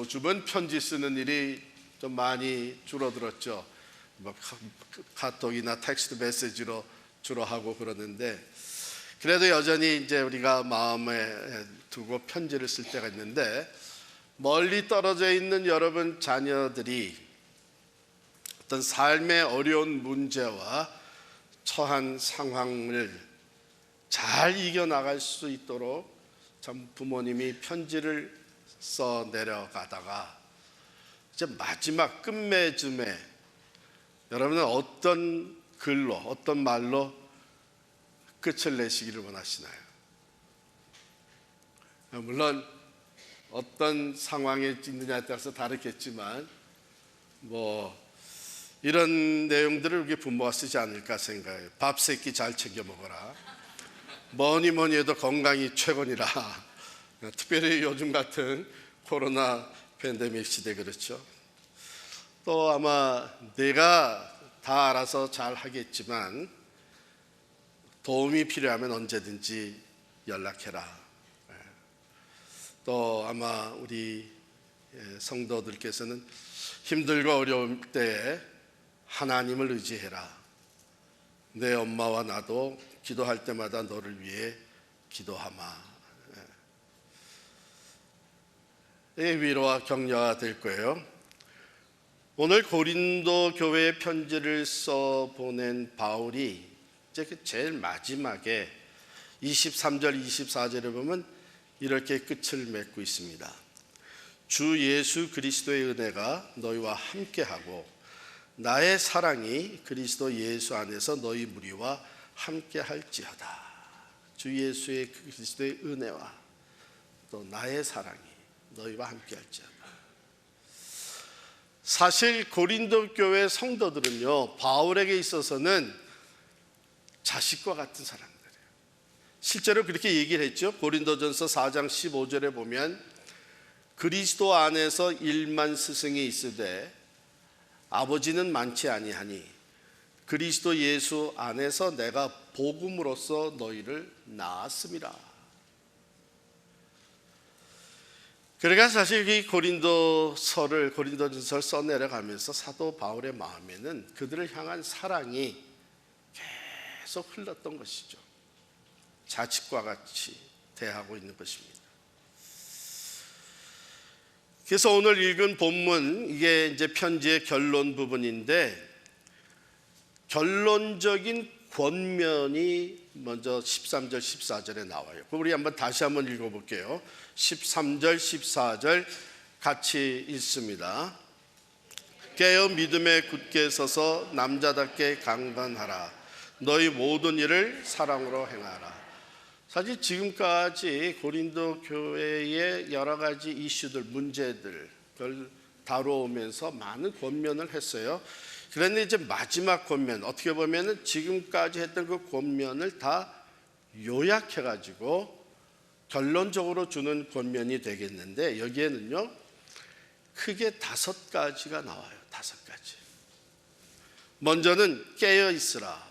요즘은 편지 쓰는 일이 좀 많이 줄어들었죠. 카톡이나 텍스트 메시지로 주로 하고 그러는데, 그래도 여전히 이제 우리가 마음에 두고 편지를 쓸 때가 있는데, 멀리 떨어져 있는 여러분 자녀들이 어떤 삶의 어려운 문제와 처한 상황을 잘 이겨나갈 수 있도록 참 부모님이 편지를 써 내려가다가 이제 마지막 끝맺음에 여러분은 어떤 글로, 어떤 말로 끝을 내시기를 원하시나요? 물론 어떤 상황에 있느냐에 따라서 다르겠지만 이런 내용들을 우리 부모가 쓰지 않을까 생각해요. 밥 세 끼 잘 챙겨 먹어라. 뭐니 해도 건강이 최고니라. 특별히 요즘 같은 코로나 팬데믹 시대 그렇죠. 또 아마 내가 다 알아서 잘 하겠지만 도움이 필요하면 언제든지 연락해라. 또 아마 우리 성도들께서는 힘들고 어려울 때에 하나님을 의지해라. 내 엄마와 나도 기도할 때마다 너를 위해 기도하마. 위로와 격려가 될 거예요. 오늘 고린도 교회에 편지를 써 보낸 바울이 이제 제일 마지막에 23절, 24절에 보면 이렇게 끝을 맺고 있습니다. 주 예수 그리스도의 은혜가 너희와 함께하고 나의 사랑이 그리스도 예수 안에서 너희 무리와 함께할지어다. 주 예수의 그리스도의 은혜와 또 나의 사랑이 너희와 함께할지어다. 사실 고린도 교회 성도들은요, 바울에게 있어서는 자식과 같은 사람들이에요. 실제로 그렇게 얘기를 했죠. 고린도전서 4장 15절에 보면 그리스도 안에서 1만 스승이 있으되 아버지는 많지 아니하니 그리스도 예수 안에서 내가 복음으로써 너희를 낳았음이라. 그러니까 사실 이 고린도전서를 써내려가면서 사도 바울의 마음에는 그들을 향한 사랑이 계속 흘렀던 것이죠. 자식과 같이 대하고 있는 것입니다. 그래서 오늘 읽은 본문, 이게 이제 편지의 결론 부분인데, 결론적인 권면이 먼저 13절, 14절에 나와요. 우리 다시 한번 읽어볼게요. 13절, 14절 같이 읽습니다. 깨어 믿음에 굳게 서서 남자답게 강건하라. 너희 모든 일을 사랑으로 행하라. 사실 지금까지 고린도 교회의 여러 가지 이슈들, 문제들을 다뤄오면서 많은 권면을 했어요. 그런데 이제 마지막 권면, 어떻게 보면 지금까지 했던 그 권면을 다 요약해가지고 결론적으로 주는 권면이 되겠는데, 여기에는요 크게 5가지가 나와요. 5가지. 먼저는 깨어 있으라.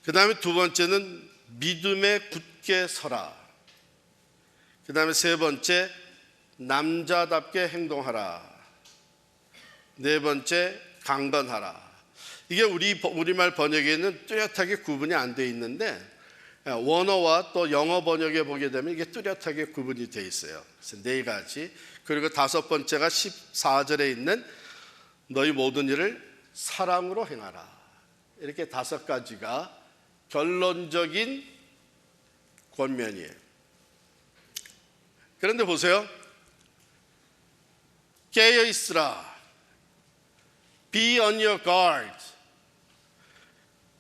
그 다음에 두 번째는 믿음에 굳게 서라. 그 다음에 세 번째, 남자답게 행동하라. 네 번째, 강건하라. 이게 우리말 번역에는 뚜렷하게 구분이 안 돼 있는데, 원어와 또 영어 번역에 보게 되면 이게 뚜렷하게 구분이 돼 있어요. 그래서 4가지. 그리고 5번째가 14절에 있는 너희 모든 일을 사랑으로 행하라. 이렇게 5가지가 결론적인 권면이에요. 그런데 보세요. 깨어 있으라. Be on your guard.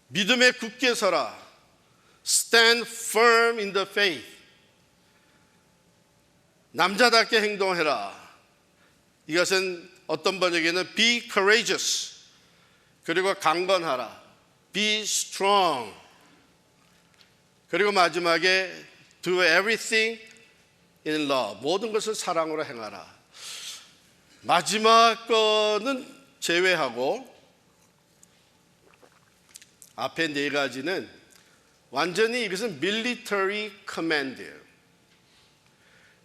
믿음에 굳게 서라. Stand firm in the faith. 남자답게 행동해라. 이것은 어떤 번역에는 be courageous. 그리고 강건하라. Be strong. 그리고 마지막에 do everything in love. 모든 것을 사랑으로 행하라. 마지막 거는 제외하고 앞에 4가지는 완전히 이것은 military command예요.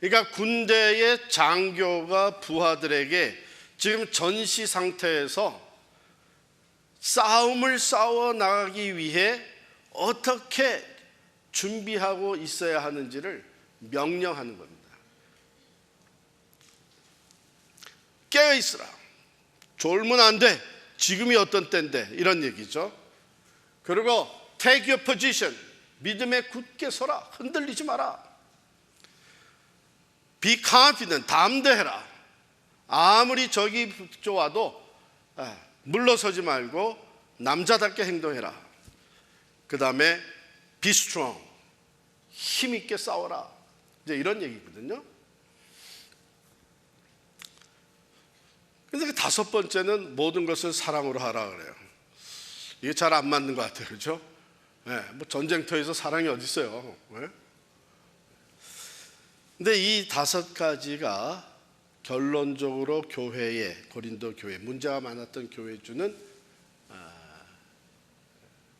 그러니까 군대의 장교가 부하들에게 지금 전시 상태에서 싸움을 싸워 나가기 위해 어떻게 준비하고 있어야 하는지를 명령하는 겁니다. 깨어 있으라. 졸면 안 돼. 지금이 어떤 때인데, 이런 얘기죠. 그리고 take your position. 믿음에 굳게 서라. 흔들리지 마라. be confident. 담대해라. 아무리 적이 좋아도 물러서지 말고 남자답게 행동해라. 그 다음에 be strong. 힘있게 싸워라. 이제 이런 얘기거든요. 근데 그 다섯 번째는 모든 것을 사랑으로 하라 그래요. 이게 잘 안 맞는 것 같아요. 그렇죠? 뭐 전쟁터에서 사랑이 어디 있어요? 근데 이 다섯 가지가 결론적으로 교회에, 고린도 교회, 문제가 많았던 교회에 주는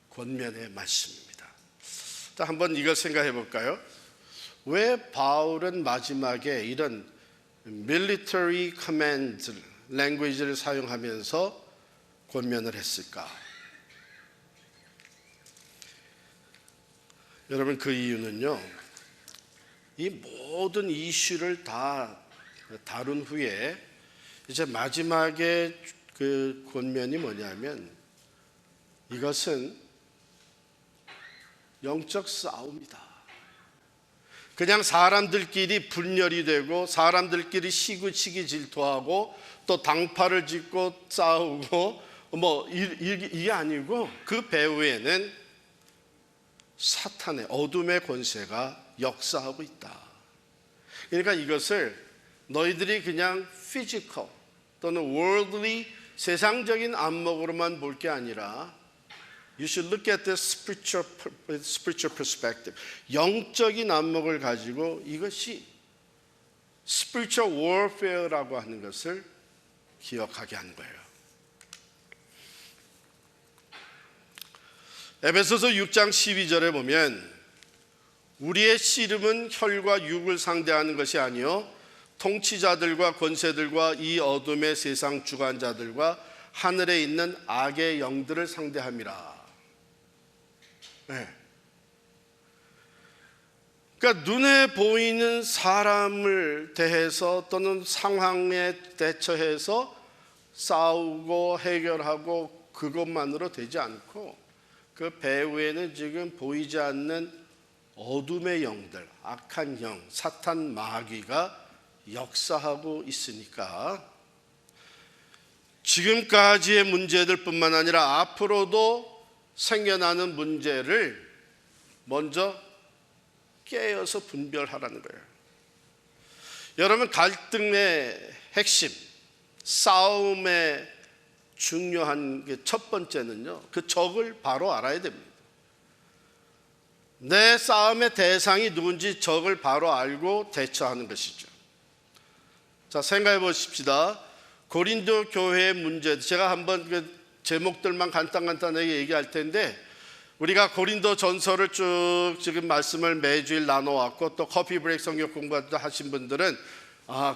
권면의 말씀입니다. 자, 한번 이걸 생각해 볼까요? 왜 바울은 마지막에 이런 military command language를 사용하면서 권면을 했을까? 여러분, 그 이유는요, 이 모든 이슈를 다 다룬 후에 이제 마지막에 그 권면이 뭐냐면, 이것은 영적 싸움이다. 그냥 사람들끼리 분열이 되고 사람들끼리 시기치기 질투하고 또 당파를 짓고 싸우고 뭐 이게 아니고, 그 배후에는 사탄의 어둠의 권세가 역사하고 있다. 그러니까 이것을 너희들이 그냥 피지컬 또는 worldly 세상적인 안목으로만 볼 게 아니라 You should look at the spiritual perspective. 영적인 안목을 가지고 이것이 spiritual warfare라고 하는 것을 기억하게 하는 거예요. 에베소서 6장 12절에 보면 우리의 씨름은 혈과 육을 상대하는 것이 아니요 통치자들과 권세들과 이 어둠의 세상 주관자들과 하늘에 있는 악의 영들을 상대함이라. 그러니까 눈에 보이는 사람을 대해서 또는 상황에 대처해서 싸우고 해결하고 그것만으로 되지 않고, 그 배후에는 지금 보이지 않는 어둠의 영들, 악한 영, 사탄 마귀가 역사하고 있으니까 지금까지의 문제들 뿐만 아니라 앞으로도 생겨나는 문제를 먼저 깨어서 분별하라는 거예요. 여러분, 갈등의 핵심, 싸움의 중요한 게 첫 번째는요, 그 적을 바로 알아야 됩니다. 내 싸움의 대상이 누군지 적을 바로 알고 대처하는 것이죠. 자, 생각해 보십시다. 고린도 교회의 문제, 제가 한번 그 제목들만 간단하게 얘기할 텐데, 우리가 고린도 전서를 쭉 지금 말씀을 매주일 나눠왔고 또 커피 브레이크 성경 공부도 하신 분들은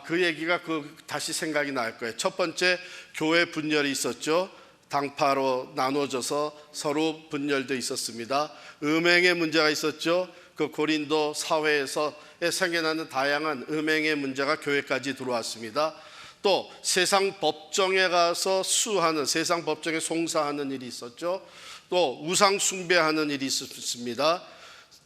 그 얘기가 다시 생각이 날 거예요. 첫 번째, 교회 분열이 있었죠. 당파로 나눠져서 서로 분열돼 있었습니다. 음행의 문제가 있었죠. 그 고린도 사회에서 생겨나는 다양한 음행의 문제가 교회까지 들어왔습니다. 또 세상 법정에 가서 수하는, 세상 법정에 송사하는 일이 있었죠. 또 우상 숭배하는 일이 있었습니다.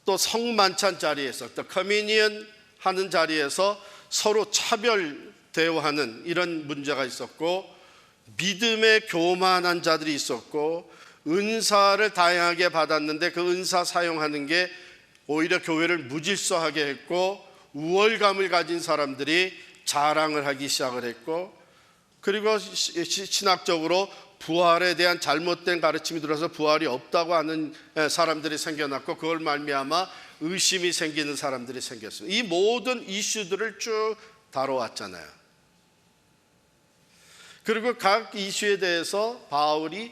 또 성만찬 자리에서, 또 커뮤니언 하는 자리에서 서로 차별 대우하는 이런 문제가 있었고, 믿음에 교만한 자들이 있었고, 은사를 다양하게 받았는데 그 은사 사용하는 게 오히려 교회를 무질서하게 했고, 우월감을 가진 사람들이 자랑을 하기 시작을 했고, 그리고 신학적으로 부활에 대한 잘못된 가르침이 들어서 부활이 없다고 하는 사람들이 생겨났고, 그걸 말미암아 의심이 생기는 사람들이 생겼습니다. 이 모든 이슈들을 쭉 다뤄왔잖아요. 그리고 각 이슈에 대해서 바울이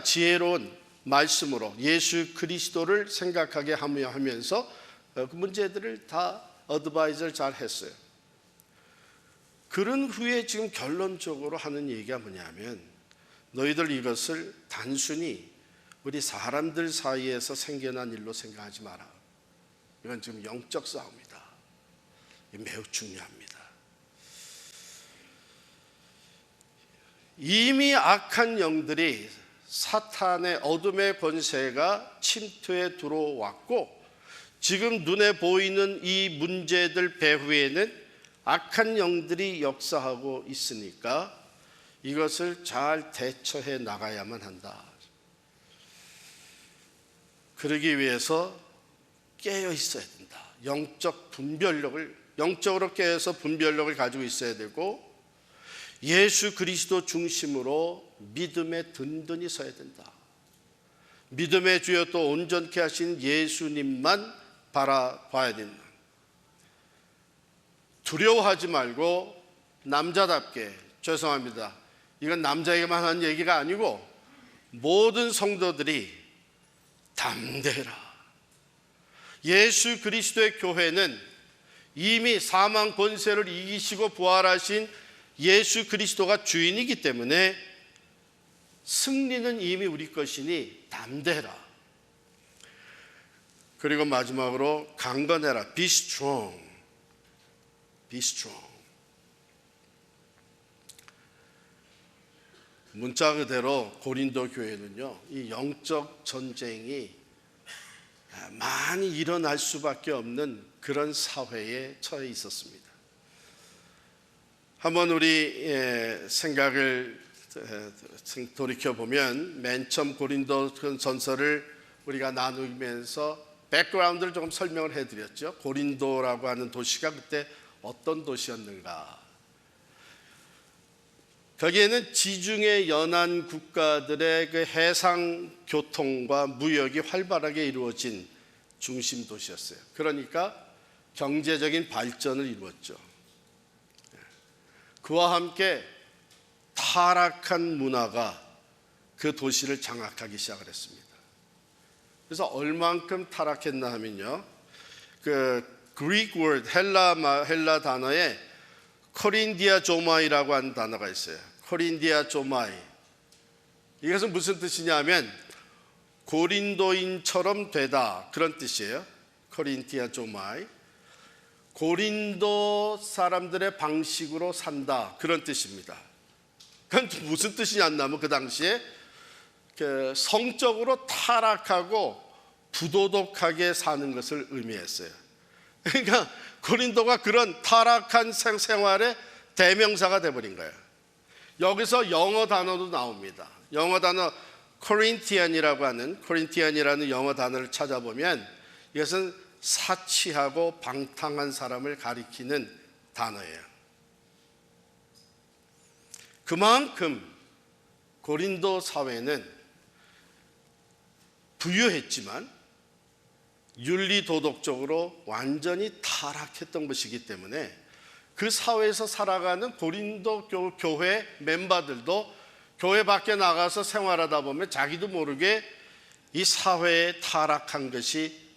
지혜로운 말씀으로 예수 그리스도를 생각하게 하면서 그 문제들을 다 어드바이저를 잘 했어요. 그런 후에 지금 결론적으로 하는 얘기가 뭐냐면, 너희들 이것을 단순히 우리 사람들 사이에서 생겨난 일로 생각하지 마라. 이건 지금 영적 싸움이다. 매우 중요합니다. 이미 악한 영들이, 사탄의 어둠의 권세가 침투해 들어왔고, 지금 눈에 보이는 이 문제들 배후에는 악한 영들이 역사하고 있으니까 이것을 잘 대처해 나가야만 한다. 그러기 위해서 깨어 있어야 된다. 영적으로 깨어서 분별력을 가지고 있어야 되고, 예수 그리스도 중심으로 믿음에 든든히 서야 된다. 믿음의 주여 또 온전케 하신 예수님만 바라봐야 된다. 두려워하지 말고 남자답게, 죄송합니다, 이건 남자에게만 하는 얘기가 아니고 모든 성도들이 담대해라. 예수 그리스도의 교회는 이미 사망 권세를 이기시고 부활하신 예수 그리스도가 주인이기 때문에 승리는 이미 우리 것이니 담대해라. 그리고 마지막으로 강건해라. Be strong. Be strong. 문자 그대로 고린도 교회는요, 이 영적 전쟁이 많이 일어날 수밖에 없는 그런 사회에 처해 있었습니다. 한번 우리 생각을 돌이켜보면, 맨 처음 고린도 전서를 우리가 나누면서 백그라운드를 조금 설명을 해드렸죠. 고린도라고 하는 도시가 그때 어떤 도시였는가. 거기에는 지중해 연안 국가들의 그 해상 교통과 무역이 활발하게 이루어진 중심 도시였어요. 그러니까 경제적인 발전을 이루었죠. 그와 함께 타락한 문화가 그 도시를 장악하기 시작을 했습니다. 그래서 얼만큼 타락했나 하면요, 그 Greek word, 헬라 단어에 코린디아 조마이라고 하는 단어가 있어요. 코린디아 조마이. 이것은 무슨 뜻이냐면 고린도인처럼 되다, 그런 뜻이에요. 코린디아 조마이. 고린도 사람들의 방식으로 산다, 그런 뜻입니다. 그건 무슨 뜻이냐면, 그 당시에 성적으로 타락하고 부도덕하게 사는 것을 의미했어요. 그러니까 고린도가 그런 타락한 생활의 대명사가 되어버린 거예요. 여기서 영어 단어도 나옵니다. 영어 단어 코린티안이라는 영어 단어를 찾아보면 이것은 사치하고 방탕한 사람을 가리키는 단어예요. 그만큼 고린도 사회는 부유했지만 윤리도덕적으로 완전히 타락했던 것이기 때문에 그 사회에서 살아가는 고린도 교회 멤버들도 교회 밖에 나가서 생활하다 보면 자기도 모르게 이 사회에 타락한 것이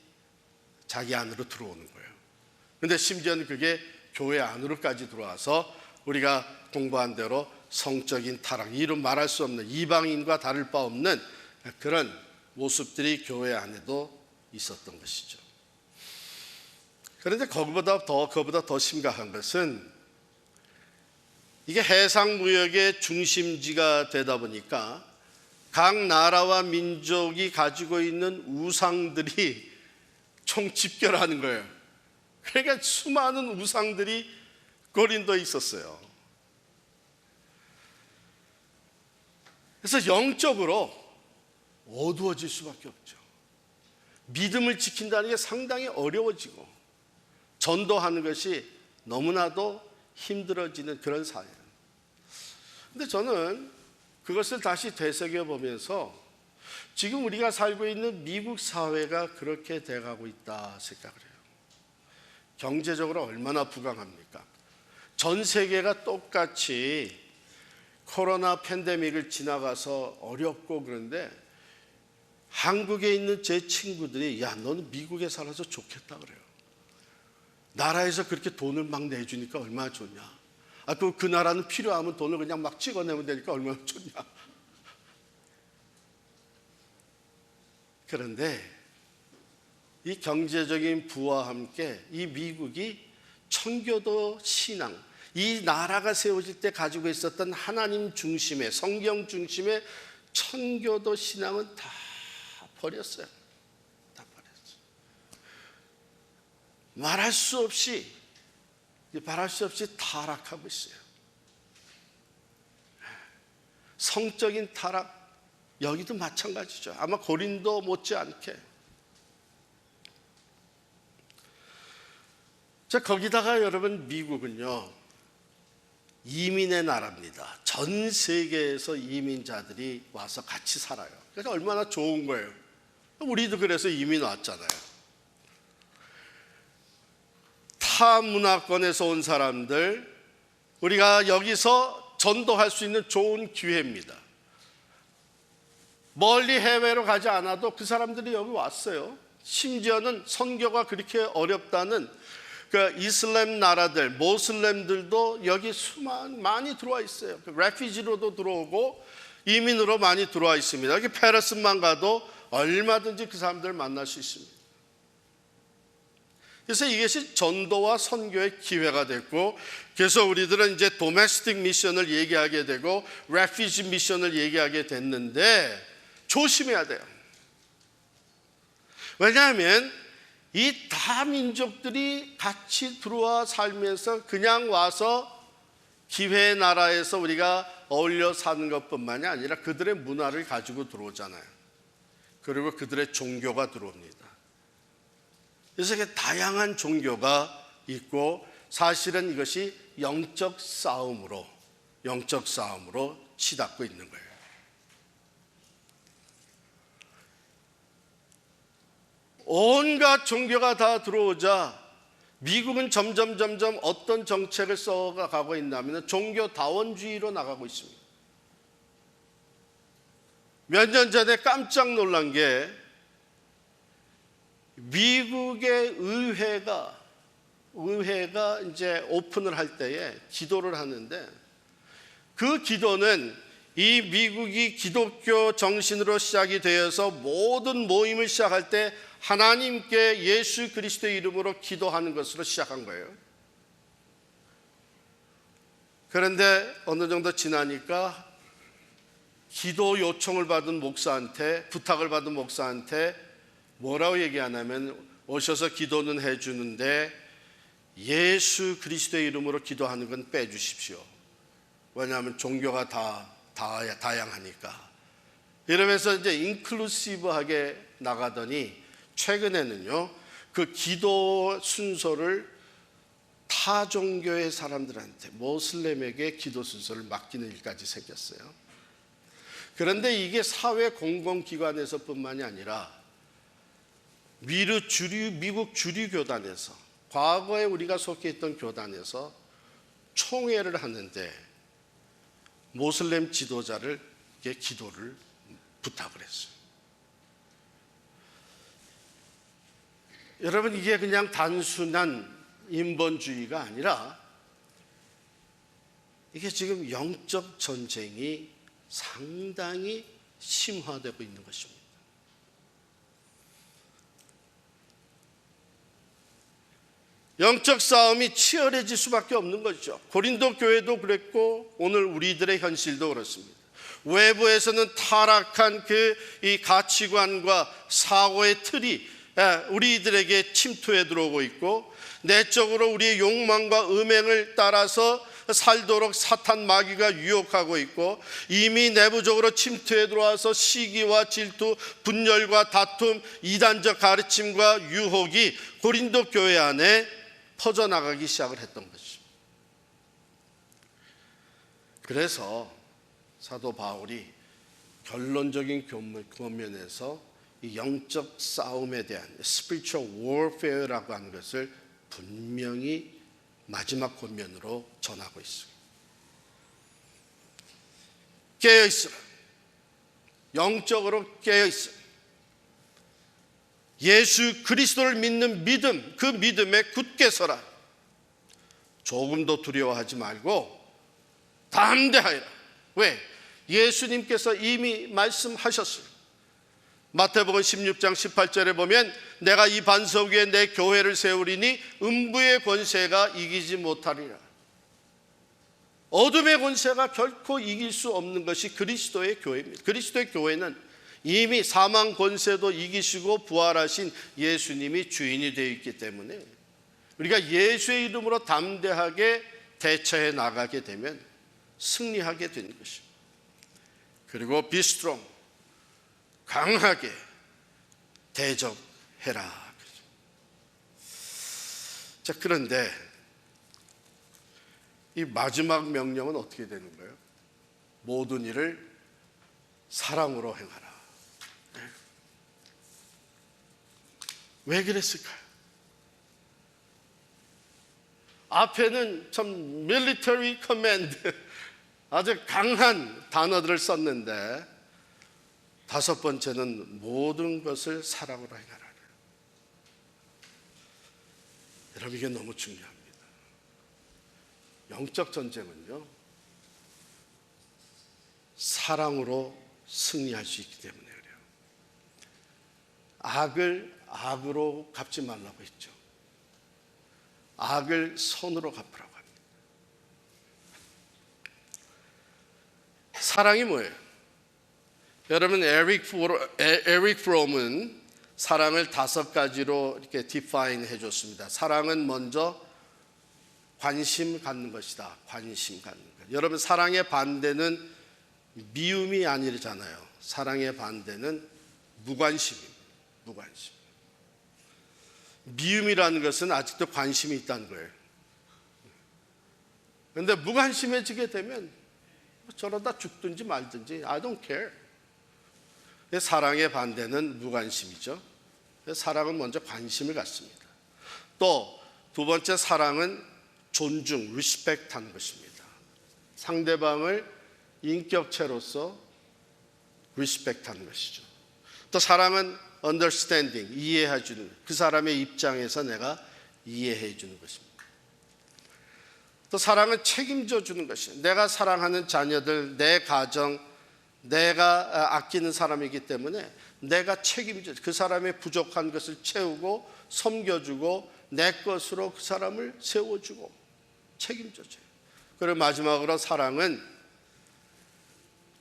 자기 안으로 들어오는 거예요. 그런데 심지어는 그게 교회 안으로까지 들어와서 우리가 공부한 대로 성적인 타락, 이루 말할 수 없는, 이방인과 다를 바 없는 그런 모습들이 교회 안에도 있었던 것이죠. 그런데 그보다 더 심각한 것은, 이게 해상무역의 중심지가 되다 보니까 각 나라와 민족이 가지고 있는 우상들이 총집결하는 거예요. 그러니까 수많은 우상들이 고린도에 있었어요. 그래서 영적으로 어두워질 수밖에 없죠. 믿음을 지킨다는 게 상당히 어려워지고 전도하는 것이 너무나도 힘들어지는 그런 사회예요. 근데 저는 그것을 다시 되새겨보면서 지금 우리가 살고 있는 미국 사회가 그렇게 돼가고 있다 생각을 해요. 경제적으로 얼마나 부강합니까? 전 세계가 똑같이 코로나 팬데믹을 지나가서 어렵고 그런데 한국에 있는 제 친구들이, 야, 너는 미국에 살아서 좋겠다 그래요. 나라에서 그렇게 돈을 막 내주니까 얼마나 좋냐. 또 그 나라는 필요하면 돈을 그냥 막 찍어내면 되니까 얼마나 좋냐. 그런데 이 경제적인 부와 함께 이 미국이 청교도 신앙, 이 나라가 세워질 때 가지고 있었던 하나님 중심의, 성경 중심의 청교도 신앙은 다 버렸어요. 다 버렸어요. 말할 수 없이 타락하고 있어요. 성적인 타락, 여기도 마찬가지죠. 아마 고린도 못지않게. 자, 거기다가 여러분, 미국은요, 이민의 나라입니다. 전 세계에서 이민자들이 와서 같이 살아요. 그러니까 얼마나 좋은 거예요. 우리도 그래서 이민 왔잖아요. 타 문화권에서 온 사람들, 우리가 여기서 전도할 수 있는 좋은 기회입니다. 멀리 해외로 가지 않아도 그 사람들이 여기 왔어요. 심지어는 선교가 그렇게 어렵다는 그 이슬람 나라들, 모슬렘들도 여기 많이 들어와 있어요. 레피지로도 들어오고 이민으로 많이 들어와 있습니다. 여기 페르스만 가도 얼마든지 그 사람들을 만날 수 있습니다. 그래서 이것이 전도와 선교의 기회가 됐고, 그래서 우리들은 이제 도메스틱 미션을 얘기하게 되고 레피지 미션을 얘기하게 됐는데 조심해야 돼요. 왜냐하면 이 다민족들이 같이 들어와 살면서 그냥 와서 기회의 나라에서 우리가 어울려 사는 것뿐만이 아니라 그들의 문화를 가지고 들어오잖아요. 그리고 그들의 종교가 들어옵니다. 그래서 다양한 종교가 있고, 사실은 이것이 영적 싸움으로 치닫고 있는 거예요. 온갖 종교가 다 들어오자 미국은 점점 어떤 정책을 써가고 있냐면 종교다원주의로 나가고 있습니다. 몇 년 전에 깜짝 놀란 게 미국의 의회가 이제 오픈을 할 때에 기도를 하는데, 그 기도는 이 미국이 기독교 정신으로 시작이 되어서 모든 모임을 시작할 때 하나님께 예수 그리스도의 이름으로 기도하는 것으로 시작한 거예요. 그런데 어느 정도 지나니까 기도 요청을 받은 목사한테, 부탁을 받은 목사한테 뭐라고 얘기하냐면, 오셔서 기도는 해주는데 예수 그리스도의 이름으로 기도하는 건 빼주십시오. 왜냐하면 종교가 다 다양하니까. 이러면서 이제 인클루시브하게 나가더니 최근에는요, 그 기도 순서를 타 종교의 사람들한테, 모슬렘에게 기도 순서를 맡기는 일까지 생겼어요. 그런데 이게 사회 공공기관에서뿐만이 아니라 미국 주류 교단에서, 과거에 우리가 속해 있던 교단에서 총회를 하는데 모슬렘 지도자를 기도를 부탁을 했어요. 여러분, 이게 그냥 단순한 인본주의가 아니라 이게 지금 영적 전쟁이 상당히 심화되고 있는 것입니다. 영적 싸움이 치열해질 수밖에 없는 거죠. 고린도 교회도 그랬고 오늘 우리들의 현실도 그렇습니다. 외부에서는 타락한 이 가치관과 사고의 틀이 우리들에게 침투해 들어오고 있고, 내적으로 우리의 욕망과 음행을 따라서 살도록 사탄 마귀가 유혹하고 있고, 이미 내부적으로 침투해 들어와서 시기와 질투, 분열과 다툼, 이단적 가르침과 유혹이 고린도 교회 안에 퍼져나가기 시작을 했던 것이죠. 그래서 사도 바울이 결론적인 권면에서 이 영적 싸움에 대한 spiritual warfare라고 하는 것을 분명히 마지막 권면으로 전하고 있습니다. 깨어있으라. 영적으로 깨어있으라. 예수 그리스도를 믿는 믿음, 그 믿음에 굳게 서라. 조금도 두려워하지 말고 담대하여라. 왜? 예수님께서 이미 말씀하셨어요. 마태복음 16장 18절에 보면 내가 이 반석 위에 내 교회를 세우리니 음부의 권세가 이기지 못하리라. 어둠의 권세가 결코 이길 수 없는 것이 그리스도의 교회입니다. 그리스도의 교회는 이미 사망 권세도 이기시고 부활하신 예수님이 주인이 되어 있기 때문에 우리가 예수의 이름으로 담대하게 대처해 나가게 되면 승리하게 되는 것입니다. 그리고 be strong, 강하게 대적해라. 자, 그런데 이 마지막 명령은 어떻게 되는 거예요? 모든 일을 사랑으로 행하라. 왜 그랬을까요? 앞에는 참 military command, 아주 강한 단어들을 썼는데 다섯 번째는 모든 것을 사랑으로 행하라. 여러분, 이게 너무 중요합니다. 영적 전쟁은요, 사랑으로 승리할 수 있기 때문에 그래요. 악을 악으로 갚지 말라고 했죠. 악을 선으로 갚으라고 합니다. 사랑이 뭐예요? 여러분, 에릭 프롬은 사랑을 다섯 가지로 이렇게 디파인 해줬습니다. 사랑은 먼저 관심 갖는 것이다. 관심 갖는 것. 여러분, 사랑의 반대는 미움이 아니잖아요. 사랑의 반대는 무관심입니다. 무관심. 미움이라는 것은 아직도 관심이 있다는 거예요. 그런데 무관심해지게 되면 저러다 죽든지 말든지 I don't care. 사랑의 반대는 무관심이죠. 사랑은 먼저 관심을 갖습니다. 또 두 번째, 사랑은 존중, respect 하는 것입니다. 상대방을 인격체로서 respect 하는 것이죠. 또 사랑은 understanding, 이해해 주는, 그 사람의 입장에서 내가 이해해 주는 것입니다. 또 사랑은 책임져 주는 것이에요. 내가 사랑하는 자녀들, 내 가정, 내가 아끼는 사람이기 때문에 내가 책임져, 그 사람의 부족한 것을 채우고 섬겨주고 내 것으로 그 사람을 세워주고 책임져줘요. 그리고 마지막으로 사랑은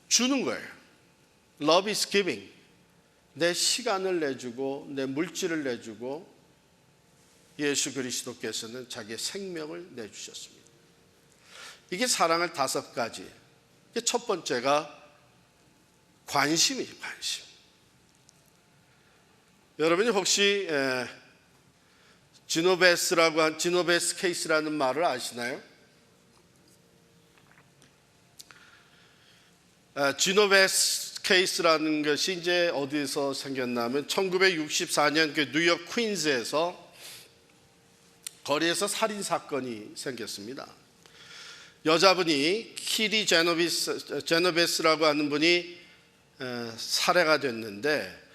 주는 거예요. Love is giving. 내 시간을 내주고 내 물질을 내주고 예수 그리스도께서는 자기의 생명을 내주셨습니다. 이게 사랑을 다섯 가지. 첫 번째가 관심이죠. 관심. 여러분이 혹시 지노베스 케이스라는 말을 아시나요? 지노베스 케이스라는 것이 이제 어디서 생겼냐면 1964년 그 뉴욕 퀸즈에서 거리에서 살인 사건이 생겼습니다. 여자분이 키리 제노베스라고 하는 분이 살해가 됐는데,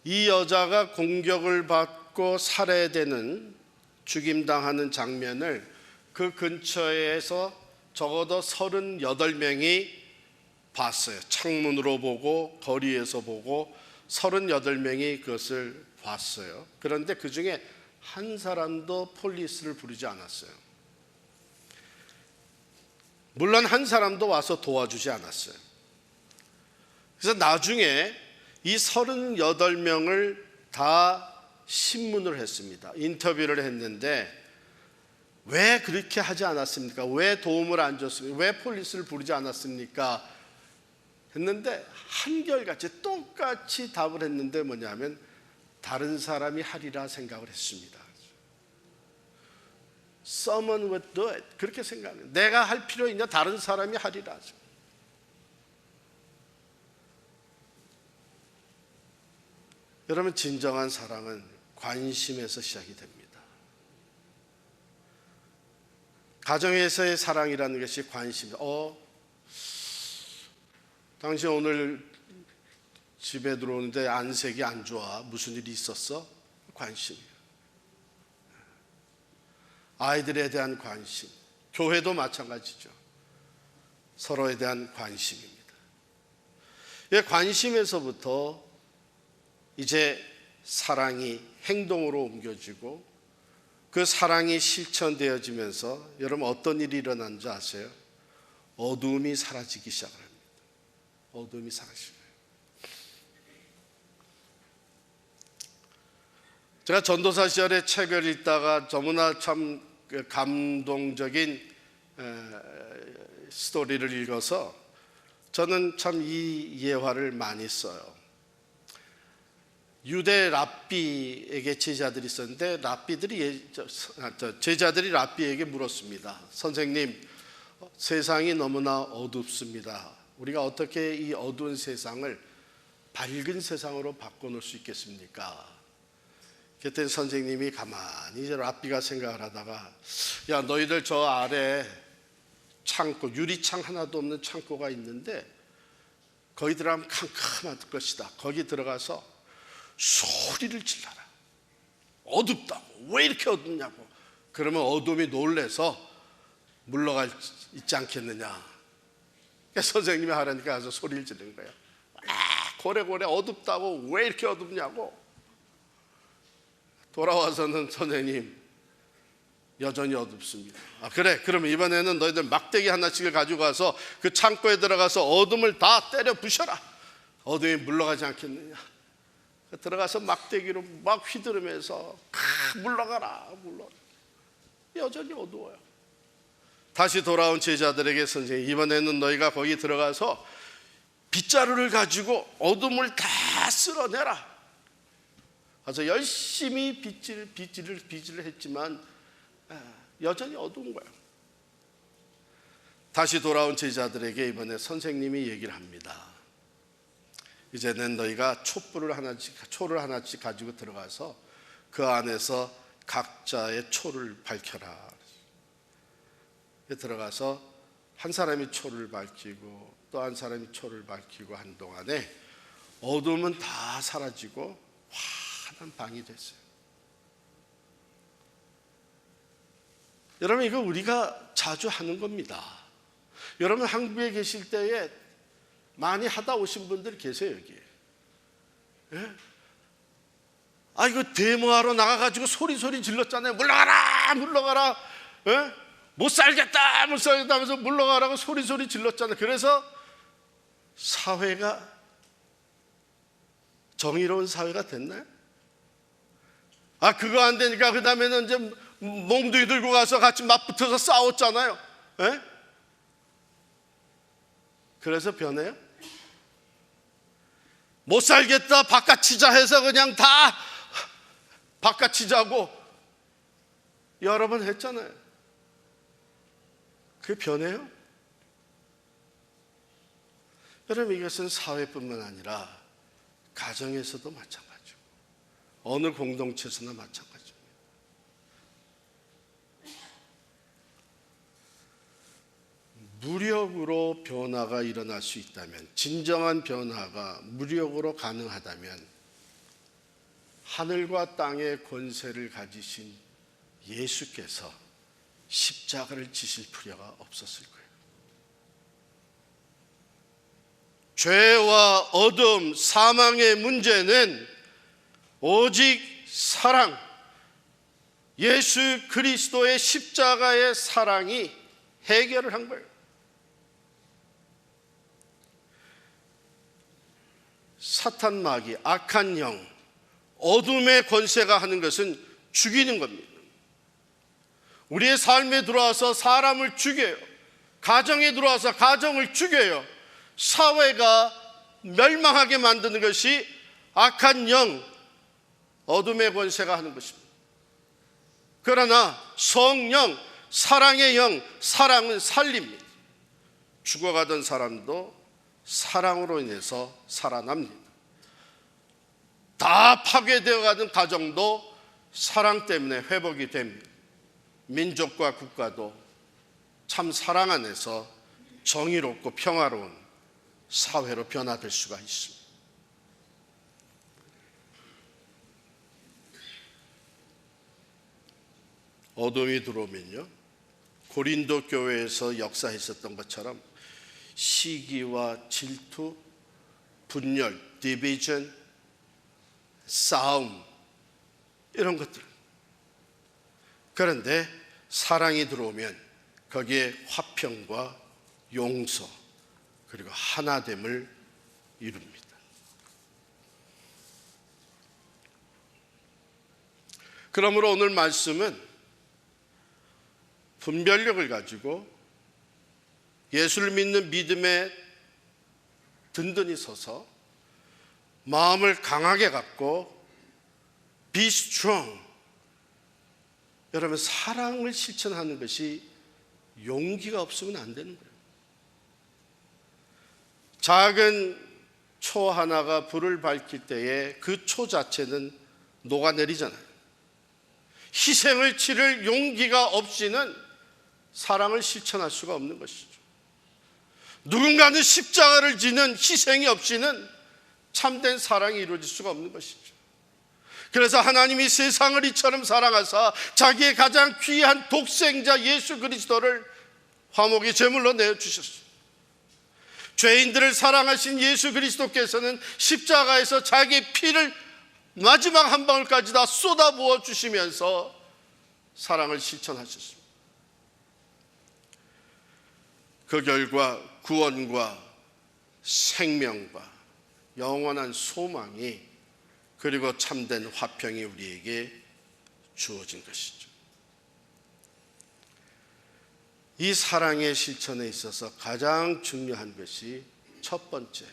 이 여자가 공격을 받고 살해되는, 죽임당하는 장면을 그 근처에서 적어도 38명이 봤어요. 창문으로 보고 거리에서 보고 38명이 그것을 봤어요. 그런데 그 중에 한 사람도 폴리스를 부르지 않았어요. 물론 한 사람도 와서 도와주지 않았어요. 그래서 나중에 이 38명을 다 신문을 했습니다. 인터뷰를 했는데 왜 그렇게 하지 않았습니까? 왜 도움을 안 줬습니까? 왜 폴리스를 부르지 않았습니까? 했는데 한결같이 똑같이 답을 했는데 뭐냐면 다른 사람이 하리라 생각을 했습니다. Someone would do it. 그렇게 생각해요. 내가 할 필요 있냐? 다른 사람이 하리라. 여러분, 진정한 사랑은 관심에서 시작이 됩니다. 가정에서의 사랑이라는 것이 관심. 당신 오늘 집에 들어오는데 안색이 안 좋아. 무슨 일이 있었어? 관심이에요. 아이들에 대한 관심. 교회도 마찬가지죠. 서로에 대한 관심입니다. 이 관심에서부터 이제 사랑이 행동으로 옮겨지고 그 사랑이 실천되어지면서 여러분 어떤 일이 일어난지 아세요? 어두움이 사라지기 시작합니다. 어두움이 사라지고. 제가 전도사 시절에 책을 읽다가 너무나 참 감동적인 스토리를 읽어서 저는 참 이 예화를 많이 써요. 유대 랍비에게 제자들이 있었는데 제자들이 랍비에게 물었습니다. 선생님, 세상이 너무나 어둡습니다. 우리가 어떻게 이 어두운 세상을 밝은 세상으로 바꿔놓을 수 있겠습니까? 그때 선생님이 가만히 이제 랍비가 생각을 하다가, 야, 너희들 저 아래 창고, 유리창 하나도 없는 창고가 있는데 거기 들어가면 캄캄할 것이다. 거기 들어가서 소리를 질러라. 어둡다고. 왜 이렇게 어둡냐고. 그러면 어둠이 놀래서 물러가 있지 않겠느냐. 선생님이 하라니까 가서 소리를 지르는 거예요. 고래고래 어둡다고. 왜 이렇게 어둡냐고. 돌아와서는 선생님, 여전히 어둡습니다. 그래, 그러면 이번에는 너희들 막대기 하나씩을 가지고 가서 그 창고에 들어가서 어둠을 다 때려 부셔라. 어둠이 물러가지 않겠느냐. 들어가서 막대기로 막 휘두르면서 물러가라. 여전히 어두워요. 다시 돌아온 제자들에게 선생님, 이번에는 너희가 거기 들어가서 빗자루를 가지고 어둠을 다 쓸어내라. 그래서 열심히 빗질을 했지만 여전히 어두운 거예요. 다시 돌아온 제자들에게 이번에 선생님이 얘기를 합니다. 이제는 너희가 초를 하나씩 가지고 들어가서 그 안에서 각자의 초를 밝혀라. 들어가서 한 사람이 초를 밝히고 또 한 사람이 초를 밝히고 한 동안에 어둠은 다 사라지고 환한 방이 됐어요. 여러분, 이거 우리가 자주 하는 겁니다. 여러분 한국에 계실 때에 많이 하다 오신 분들 계세요, 여기. 예? 이거 데모하러 나가가지고 소리 질렀잖아요. 물러가라. 예? 못 살겠다 하면서 물러가라고 소리 질렀잖아요. 그래서 사회가 정의로운 사회가 됐나요? 그거 안 되니까 그 다음에는 이제 몽둥이 들고 가서 같이 맞붙어서 싸웠잖아요. 예? 그래서 변해요? 못 살겠다 바깥치자 해서 그냥 다 바깥치자고 여러 번 했잖아요. 그게 변해요? 여러분, 이것은 사회뿐만 아니라 가정에서도 마찬가지고 어느 공동체에서나 마찬가지입니다. 무력으로 변화가 일어날 수 있다면, 진정한 변화가 무력으로 가능하다면 하늘과 땅의 권세를 가지신 예수께서 십자가를 지실 필요가 없었을 거예요. 죄와 어둠, 사망의 문제는 오직 사랑, 예수 그리스도의 십자가의 사랑이 해결을 한 거예요. 사탄 마귀, 악한 영, 어둠의 권세가 하는 것은 죽이는 겁니다. 우리의 삶에 들어와서 사람을 죽여요. 가정에 들어와서 가정을 죽여요. 사회가 멸망하게 만드는 것이 악한 영, 어둠의 권세가 하는 것입니다. 그러나 성령, 사랑의 영, 사랑은 살립니다. 죽어가던 사람도 사랑으로 인해서 살아납니다. 다 파괴되어가는 가정도 사랑 때문에 회복이 됩니다. 민족과 국가도 참 사랑 안에서 정의롭고 평화로운 사회로 변화될 수가 있습니다. 어둠이 들어오면요, 고린도 교회에서 역사했었던 것처럼 시기와 질투, 분열, 디비전, 싸움, 이런 것들. 그런데 사랑이 들어오면 거기에 화평과 용서, 그리고 하나됨을 이룹니다. 그러므로 오늘 말씀은 분별력을 가지고 예수를 믿는 믿음에 든든히 서서 마음을 강하게 갖고 be strong. 여러분, 사랑을 실천하는 것이 용기가 없으면 안 되는 거예요. 작은 초 하나가 불을 밝힐 때에 그 초 자체는 녹아내리잖아요. 희생을 치를 용기가 없이는 사랑을 실천할 수가 없는 것이죠. 누군가는 십자가를 지는 희생이 없이는 참된 사랑이 이루어질 수가 없는 것이죠. 그래서 하나님이 세상을 이처럼 사랑하사 자기의 가장 귀한 독생자 예수 그리스도를 화목의 제물로 내어주셨어요. 죄인들을 사랑하신 예수 그리스도께서는 십자가에서 자기의 피를 마지막 한 방울까지 다 쏟아부어 주시면서 사랑을 실천하셨습니다. 그 결과 구원과 생명과 영원한 소망이, 그리고 참된 화평이 우리에게 주어진 것이죠. 이 사랑의 실천에 있어서 가장 중요한 것이 첫 번째,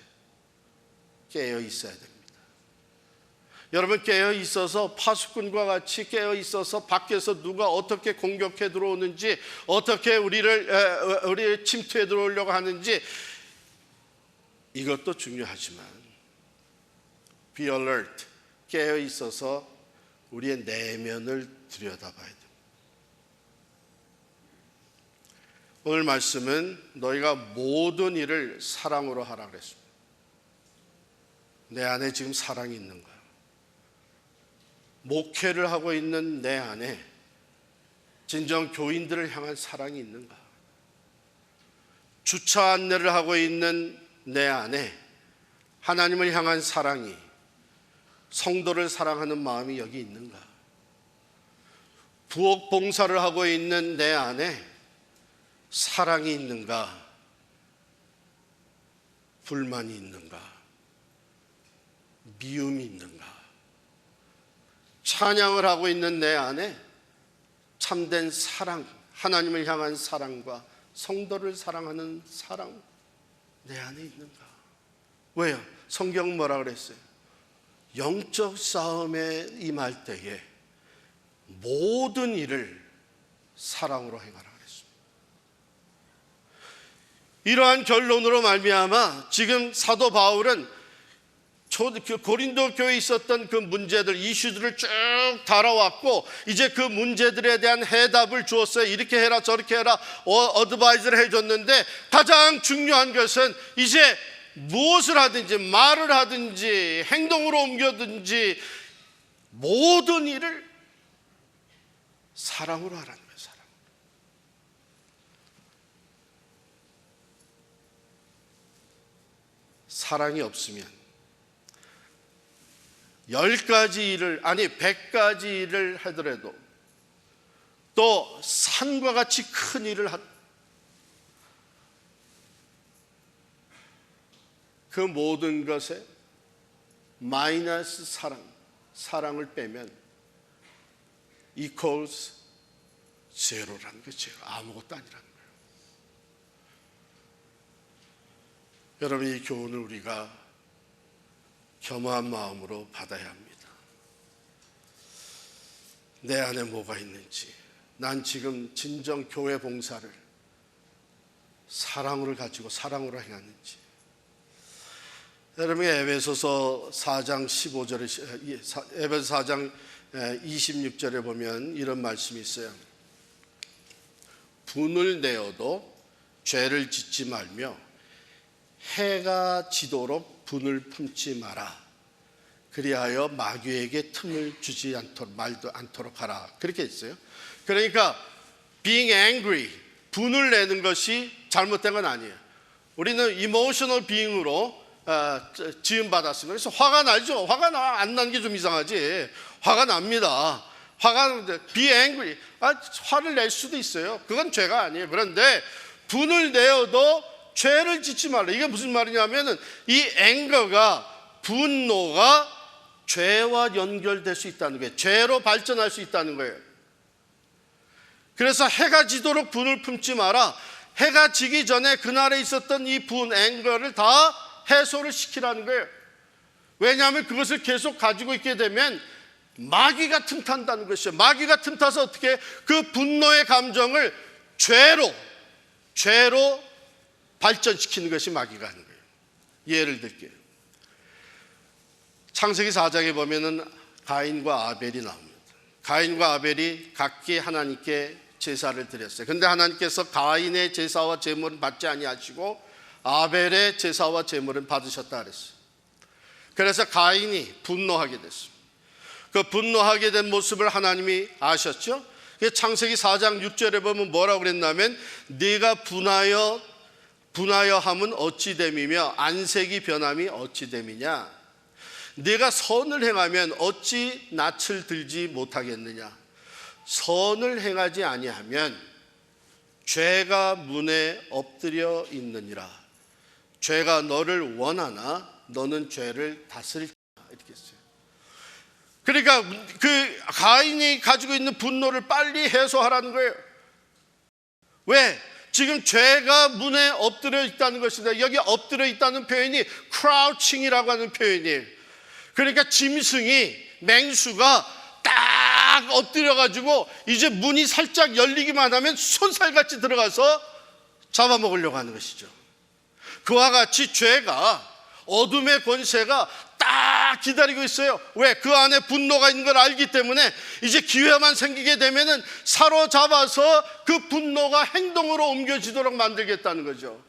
깨어 있어야 됩니다. 여러분, 깨어 있어서 파수꾼과 같이 깨어 있어서 밖에서 누가 어떻게 공격해 들어오는지, 어떻게 우리를 침투해 들어오려고 하는지, 이것도 중요하지만 be alert, 깨어 있어서 우리의 내면을 들여다봐야 됩니다. 오늘 말씀은 너희가 모든 일을 사랑으로 하라 그랬습니다. 내 안에 지금 사랑이 있는 거야. 목회를 하고 있는 내 안에 진정 교인들을 향한 사랑이 있는가? 주차 안내를 하고 있는 내 안에 하나님을 향한 사랑이, 성도를 사랑하는 마음이 여기 있는가? 부엌 봉사를 하고 있는 내 안에 사랑이 있는가? 불만이 있는가? 미움이 있는가? 찬양을 하고 있는 내 안에 참된 사랑, 하나님을 향한 사랑과 성도를 사랑하는 사랑 내 안에 있는가? 왜요? 성경 뭐라 그랬어요? 영적 싸움에 임할 때에 모든 일을 사랑으로 행하라 그랬습니다. 이러한 결론으로 말미암아 지금 사도 바울은 고린도 교회에 있었던 그 문제들, 이슈들을 쭉 다뤄왔고, 이제 그 문제들에 대한 해답을 주었어요. 이렇게 해라 저렇게 해라 어드바이즈를 해줬는데, 가장 중요한 것은 이제 무엇을 하든지 말을 하든지 행동으로 옮겨든지 모든 일을 사랑으로 하라는 거예요. 사랑이 없으면 10가지 일을, 아니 100가지 일을 하더라도, 또 산과 같이 큰 일을 그 모든 것에 마이너스 사랑을 빼면 equals 제로라는 거죠. 아무것도 아니라는 거예요. 여러분, 이 교훈을 우리가 겸허한 마음으로 받아야 합니다. 내 안에 뭐가 있는지, 난 지금 진정 교회 봉사를 사랑으로 가지고 사랑으로 행하는지. 여러분, 에베소서 4장 15절에, 에베소 4장 26절에 보면 이런 말씀이 있어요. 분을 내어도 죄를 짓지 말며 해가 지도록 분을 품지 마라. 그리하여 마귀에게 틈을 주지 않도록, 말도 않도록 하라. 그렇게 했어요. 그러니까 being angry, 분을 내는 것이 잘못된 건 아니에요. 우리는 emotional being으로 지음받았습니다. 그래서 화가 나죠. 화가 안 나는 게 좀 이상하지. 화가 납니다. be angry. 화를 낼 수도 있어요. 그건 죄가 아니에요. 그런데 분을 내어도 죄를 짓지 말라. 이게 무슨 말이냐면은 이 anger가, 분노가 죄와 연결될 수 있다는 거예요. 죄로 발전할 수 있다는 거예요. 그래서 해가 지도록 분을 품지 마라. 해가 지기 전에 그날에 있었던 이 분, anger를 다 해소를 시키라는 거예요. 왜냐하면 그것을 계속 가지고 있게 되면 마귀가 틈탄다는 것이죠. 마귀가 틈타서 어떻게 그 분노의 감정을 죄로 발전시키는 것이 마귀가 하는 거예요. 예를 들게요. 창세기 4장에 보면은 가인과 아벨이 나옵니다. 가인과 아벨이 각기 하나님께 제사를 드렸어요. 그런데 하나님께서 가인의 제사와 제물은 받지 아니하시고 아벨의 제사와 제물은 받으셨다 그랬어요. 그래서 가인이 분노하게 됐습니다. 그 분노하게 된 모습을 하나님이 아셨죠? 창세기 4장 6절에 보면 뭐라고 그랬냐면 네가 분하여 함은 어찌 됨이며 안색이 변함이 어찌 됨이냐. 네가 선을 행하면 어찌 낯을 들지 못하겠느냐. 선을 행하지 아니하면 죄가 문에 엎드려 있느니라. 죄가 너를 원하나 너는 죄를 다스릴까. 이렇게 했어요. 그러니까 그 가인이 가지고 있는 분노를 빨리 해소하라는 거예요. 왜? 지금 죄가 문에 엎드려 있다는 것인데, 여기 엎드려 있다는 표현이 crouching이라고 하는 표현이에요. 그러니까 짐승이, 맹수가 딱 엎드려가지고 이제 문이 살짝 열리기만 하면 손살같이 들어가서 잡아먹으려고 하는 것이죠. 그와 같이 죄가, 어둠의 권세가 딱 기다리고 있어요. 왜? 그 안에 분노가 있는 걸 알기 때문에 이제 기회만 생기게 되면은 사로잡아서 그 분노가 행동으로 옮겨지도록 만들겠다는 거죠.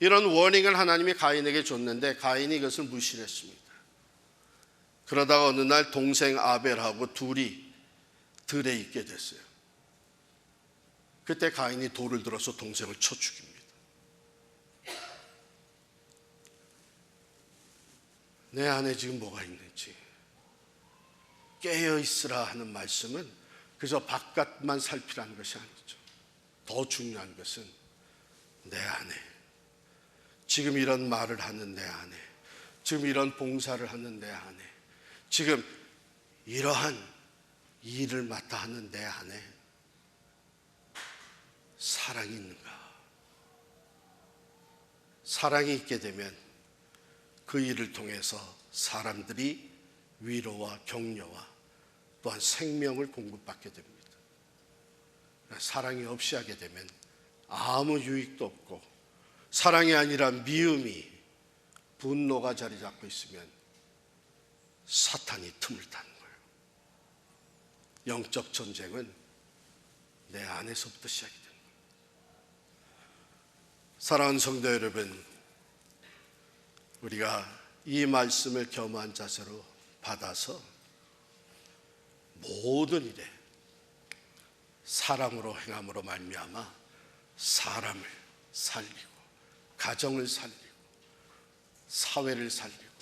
이런 워닝을 하나님이 가인에게 줬는데 가인이 이것을 무시를 했습니다. 그러다가 어느 날 동생 아벨하고 둘이 들에 있게 됐어요. 그때 가인이 돌을 들어서 동생을 쳐 죽입니다. 내 안에 지금 뭐가 있는지 깨어있으라 하는 말씀은 그저 바깥만 살피라는 것이 아니죠. 더 중요한 것은 내 안에, 지금 이런 말을 하는 내 안에, 지금 이런 봉사를 하는 내 안에, 지금 이러한 일을 맡아 하는 내 안에 사랑이 있는가? 사랑이 있게 되면 그 일을 통해서 사람들이 위로와 격려와 또한 생명을 공급받게 됩니다. 사랑이 없이 하게 되면 아무 유익도 없고, 사랑이 아니라 미움이, 분노가 자리 잡고 있으면 사탄이 틈을 타는 거예요. 영적 전쟁은 내 안에서부터 시작이 됩니다. 사랑하는 성도 여러분, 우리가 이 말씀을 겸허한 자세로 받아서 모든 일에 사랑으로 행함으로 말미암아 사람을 살리고, 가정을 살리고, 사회를 살리고,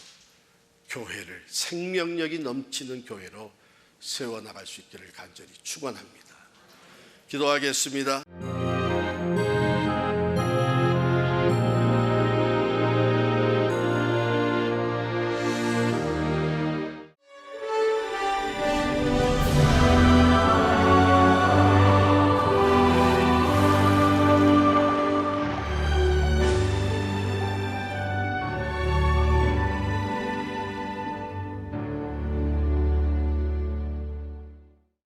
교회를 생명력이 넘치는 교회로 세워나갈 수 있기를 간절히 축원합니다. 기도하겠습니다.